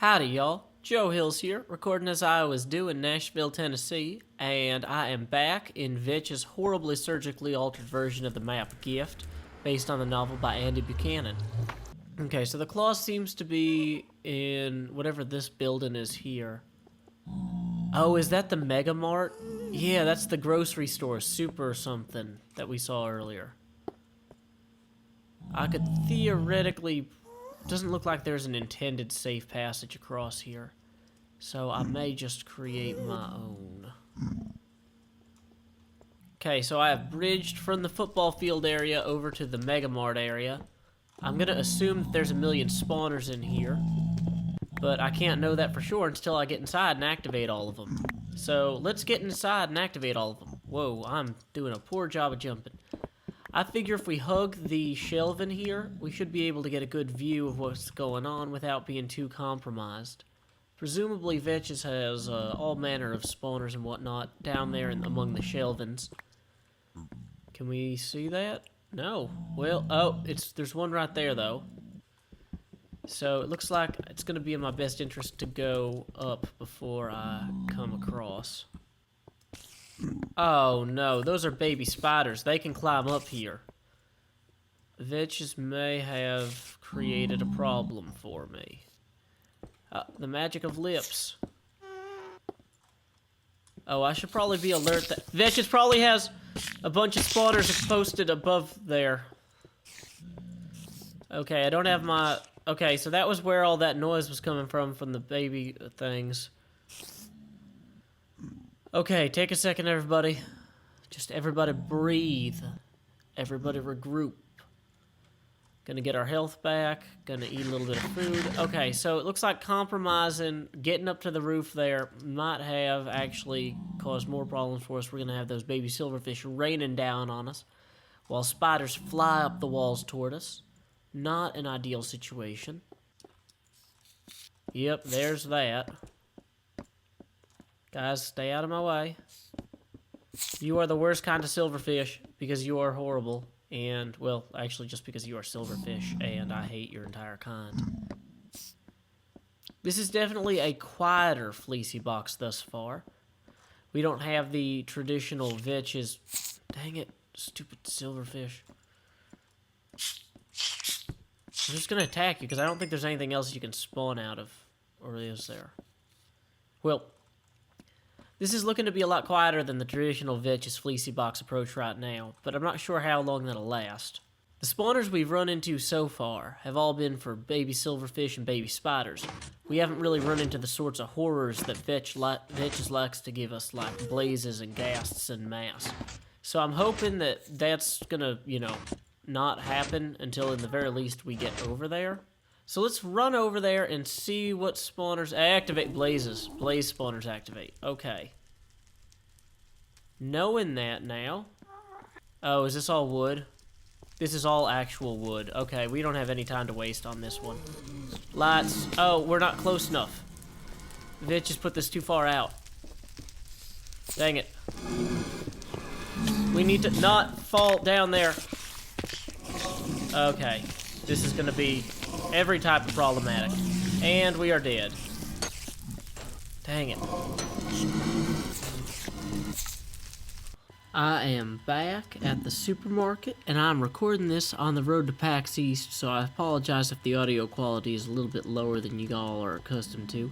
Howdy, y'all. Joe Hills here, recording as I was due in Nashville, Tennessee, and I am back in Vitch's horribly surgically altered version of the map Gift, based on the novel by Andy Buchanan. Okay, so the claw seems to be in whatever this building is here. Oh, is that the Mega Mart? Yeah, that's the grocery store, Super something, that we saw earlier. I could theoretically... Doesn't look like there's an intended safe passage across here. So I may just create my own. Okay, so I have bridged from the football field area over to the Mega Mart area. I'm gonna assume that there's a million spawners in here. But I can't know that for sure until I get inside and activate all of them. So let's get inside and activate all of them. Whoa, I'm doing a poor job of jumping. I figure if we hug the shelf in here, we should be able to get a good view of what's going on without being too compromised. Presumably Vetches has all manner of spawners and whatnot down there among the shelvings. Can we see that? No. Well, oh, there's one right there though. So it looks like it's going to be in my best interest to go up before I come across. Oh no, those are baby spiders. They can climb up here. Vitches may have created a problem for me. The magic of lips. Oh, I should probably be alert that Vitches probably has a bunch of spawners posted above there. Okay, I don't have my... Okay, so that was where all that noise was coming from the baby things. Okay, take a second, everybody. Just everybody breathe. Everybody regroup. Gonna get our health back. Gonna eat a little bit of food. Okay, so it looks like compromising, getting up to the roof there, might have actually caused more problems for us. We're gonna have those baby silverfish raining down on us, while spiders fly up the walls toward us. Not an ideal situation. Yep, there's that. Guys, stay out of my way. You are the worst kind of silverfish because you are horrible. And, well, actually just because you are silverfish and I hate your entire kind. This is definitely a quieter fleecy box thus far. We don't have the traditional Vitches. Dang it, stupid silverfish. I'm just going to attack you because I don't think there's anything else you can spawn out of. Or is there? Well... This is looking to be a lot quieter than the traditional Vitch's fleecy box approach right now, but I'm not sure how long that'll last. The spawners we've run into so far have all been for baby silverfish and baby spiders. We haven't really run into the sorts of horrors that Vitch's likes to give us, like blazes and ghasts and mass. So I'm hoping that that's gonna, not happen until in the very least we get over there. So let's run over there and see what spawners... Activate blazes. Blaze spawners activate. Okay. Knowing that now... Oh, is this all wood? This is all actual wood. Okay, we don't have any time to waste on this one. Lights. Oh, we're not close enough. Vitch just put this too far out. Dang it. We need to not fall down there. Okay. This is going to be... every type of problematic. And we are dead. Dang it. I am back at the supermarket, and I'm recording this on the road to PAX East, so I apologize if the audio quality is a little bit lower than you all are accustomed to.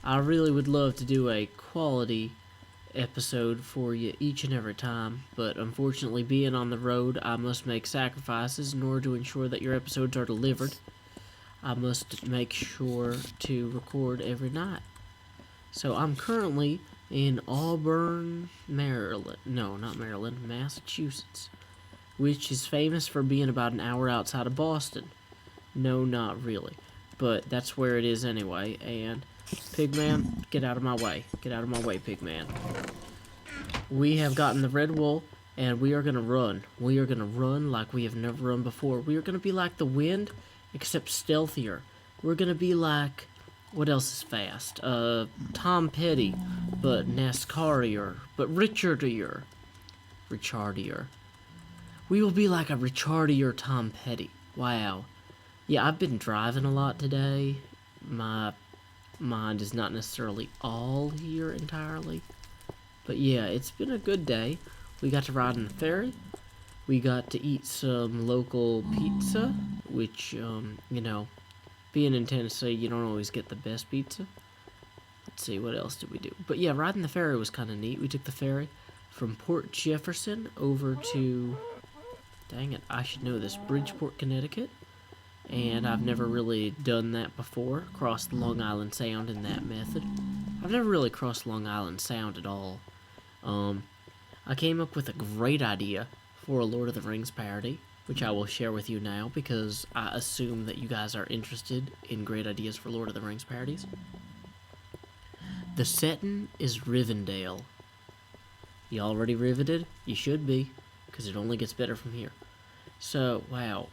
I really would love to do a quality episode for you each and every time, but unfortunately being on the road, I must make sacrifices in order to ensure that your episodes are delivered. I must make sure to record every night. So I'm currently in Auburn, Maryland. No, not Maryland, Massachusetts. Which is famous for being about an hour outside of Boston. No, not really. But that's where it is anyway. And, Pigman, get out of my way. Get out of my way, Pigman. We have gotten the red wool, and we are going to run. We are going to run like we have never run before. We are going to be like the wind, except stealthier. We're gonna be like... What else is fast? Tom Petty, but NASCARier, but Richardier. Richardier. We will be like a Richardier Tom Petty. Wow. Yeah, I've been driving a lot today. My mind is not necessarily all here entirely. But yeah, it's been a good day. We got to ride on the ferry. We got to eat some local pizza, which, you know, being in Tennessee, you don't always get the best pizza. Let's see, what else did we do? But yeah, riding the ferry was kind of neat. We took the ferry from Port Jefferson over to, dang it, I should know this, Bridgeport, Connecticut. And I've never really done that before, crossed Long Island Sound in that method. I've never really crossed Long Island Sound at all. I came up with a great idea for a Lord of the Rings parody, which I will share with you now because I assume that you guys are interested in great ideas for Lord of the Rings parodies. The setting is Rivendell. You already riveted? You should be, because it only gets better from here. So, wow,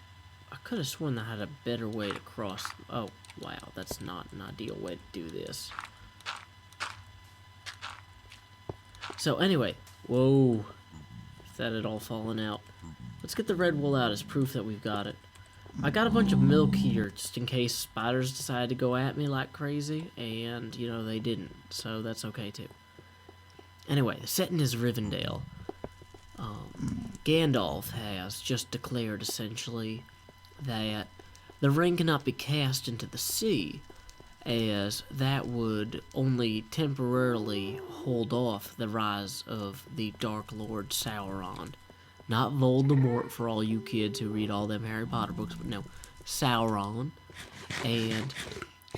I could have sworn I had a better way to cross. Oh, wow, that's not an ideal way to do this. So anyway, whoa, if that had all fallen out. Let's get the red wool out as proof that we've got it. I got a bunch of milk here just in case spiders decide to go at me like crazy, and, you know, they didn't, so that's okay too. Anyway, the setting is Rivendell. Gandalf has just declared, essentially, that the ring cannot be cast into the sea, as that would only temporarily hold off the rise of the Dark Lord Sauron. Not Voldemort for all you kids who read all them Harry Potter books, but no, Sauron. And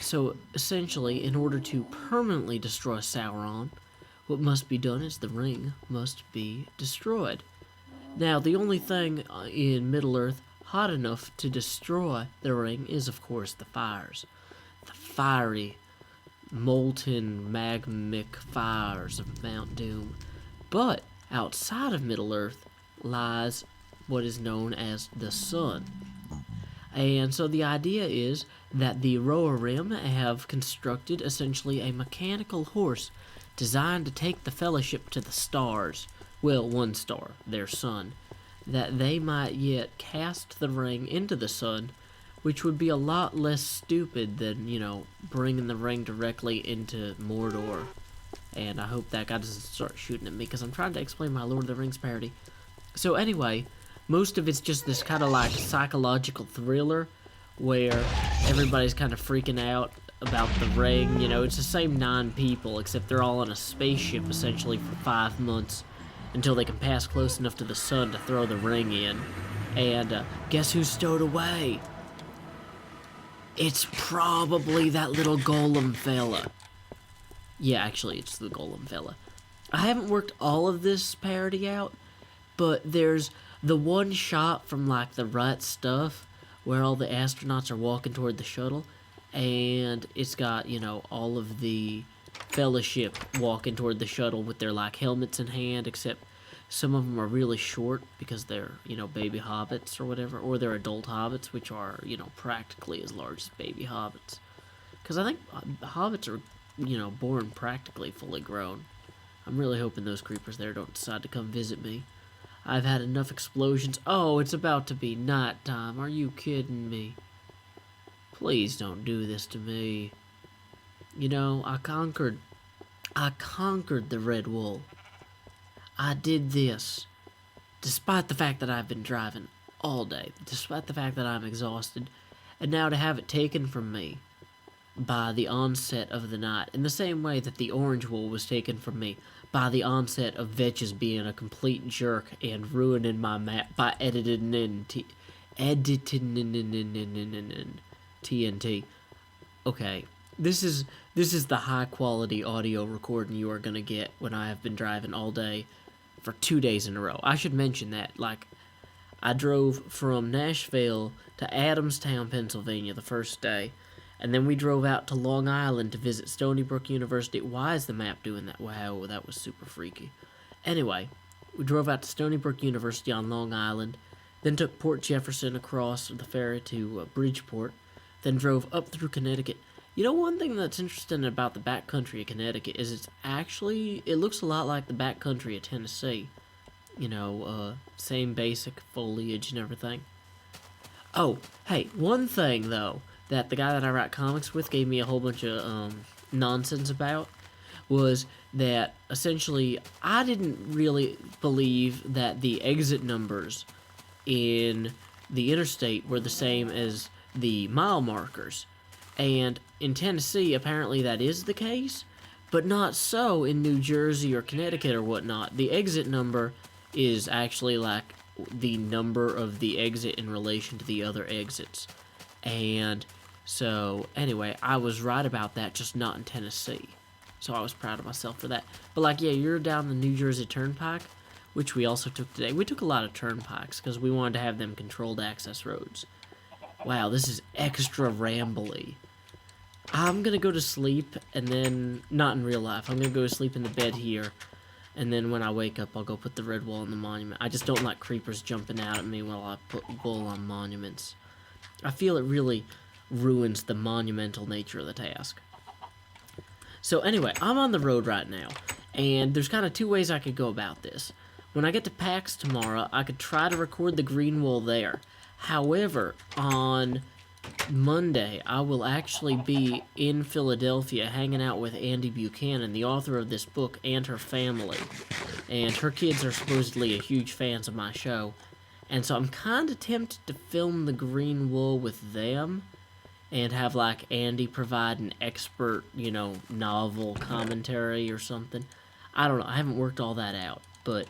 so, essentially, in order to permanently destroy Sauron, what must be done is the ring must be destroyed. Now, the only thing in Middle-earth hot enough to destroy the ring is, of course, the fires. The fiery, molten, magmic fires of Mount Doom. But outside of Middle-earth lies what is known as the sun. And so the idea is that the Rohirrim have constructed essentially a mechanical horse designed to take the Fellowship to the stars. Well, one star, their sun. That they might yet cast the ring into the sun, which would be a lot less stupid than, you know, bringing the ring directly into Mordor. And I hope that guy doesn't start shooting at me, because I'm trying to explain my Lord of the Rings parody. So anyway, most of it's just this kind of like psychological thriller, where everybody's kind of freaking out about the ring. You know, it's the same 9 people, except they're all on a spaceship, essentially, for 5 months, until they can pass close enough to the sun to throw the ring in. And guess who's stowed away? It's probably that little golem fella. Yeah, actually, it's the golem fella. I haven't worked all of this parody out, but there's the one shot from, like, The Right Stuff, where all the astronauts are walking toward the shuttle, and it's got, you know, all of the Fellowship walking toward the shuttle with their, like, helmets in hand, except some of them are really short because they're, you know, baby hobbits or whatever, or they're adult hobbits, which are, you know, practically as large as baby hobbits. Because I think hobbits are, you know, born practically fully grown. I'm really hoping those creepers there don't decide to come visit me. I've had enough explosions. Oh, it's about to be night time. Are you kidding me? Please don't do this to me. You know, I conquered the red wool. I did this, despite the fact that I've been driving all day, despite the fact that I'm exhausted, and now to have it taken from me by the onset of the night, in the same way that the orange wool was taken from me by the onset of Vetch's being a complete jerk and ruining my map by editing in TNT. Okay, this is the high quality audio recording you are gonna get when I have been driving all day for 2 days in a row. I should mention that, like, I drove from Nashville to Adamstown, Pennsylvania the first day, and then we drove out to Long Island to visit Stony Brook University. Why is the map doing that? Wow, that was super freaky. Anyway, we drove out to Stony Brook University on Long Island, then took Port Jefferson across the ferry to Bridgeport, then drove up through Connecticut. You know, one thing that's interesting about the backcountry of Connecticut is it looks a lot like the backcountry of Tennessee. You know, same basic foliage and everything. Oh, hey, one thing, though, that the guy that I write comics with gave me a whole bunch of nonsense about was that essentially I didn't really believe that the exit numbers in the interstate were the same as the mile markers. And in Tennessee, apparently that is the case, but not so in New Jersey or Connecticut or whatnot. The exit number is actually like the number of the exit in relation to the other exits. And so, anyway, I was right about that, just not in Tennessee. So I was proud of myself for that. But, like, yeah, you're down the New Jersey Turnpike, which we also took today. We took a lot of turnpikes because we wanted to have them controlled access roads. Wow, this is extra rambly. I'm gonna go to sleep, and then, not in real life, I'm gonna go to sleep in the bed here, and then when I wake up, I'll go put the red wall on the monument. I just don't like creepers jumping out at me while I put wool on monuments. I feel it really ruins the monumental nature of the task. So anyway, I'm on the road right now, and there's kind of two ways I could go about this. When I get to PAX tomorrow, I could try to record the green wall there. However, on Monday, I will actually be in Philadelphia hanging out with Andy Buchanan, the author of this book, and her family. And her kids are supposedly huge fans of my show. And so I'm kind of tempted to film the green wool with them and have, like, Andy provide an expert, novel commentary or something. I don't know. I haven't worked all that out. But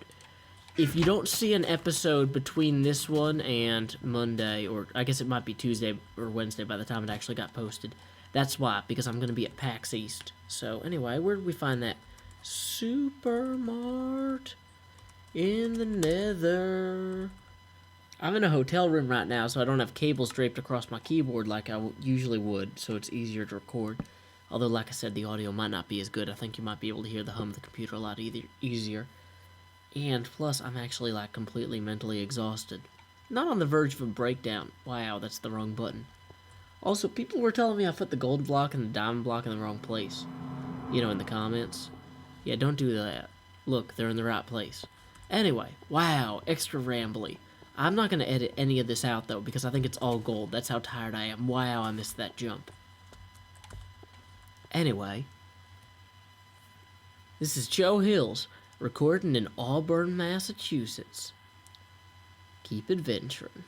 if you don't see an episode between this one and Monday, or I guess it might be Tuesday or Wednesday by the time it actually got posted, that's why, because I'm going to be at PAX East. So anyway, where did we find that? Supermart in the Nether. I'm in a hotel room right now, so I don't have cables draped across my keyboard like I usually would, so it's easier to record. Although, like I said, the audio might not be as good. I think you might be able to hear the hum of the computer a lot easier. And plus, I'm actually, like, completely mentally exhausted. Not on the verge of a breakdown. Wow, that's the wrong button. Also, people were telling me I put the gold block and the diamond block in the wrong place. In the comments. Yeah, don't do that. Look, they're in the right place. Anyway, wow, extra rambly. I'm not going to edit any of this out, though, because I think it's all gold. That's how tired I am. Wow, I missed that jump. Anyway, this is Joe Hills, recording in Auburn, Massachusetts. Keep adventuring.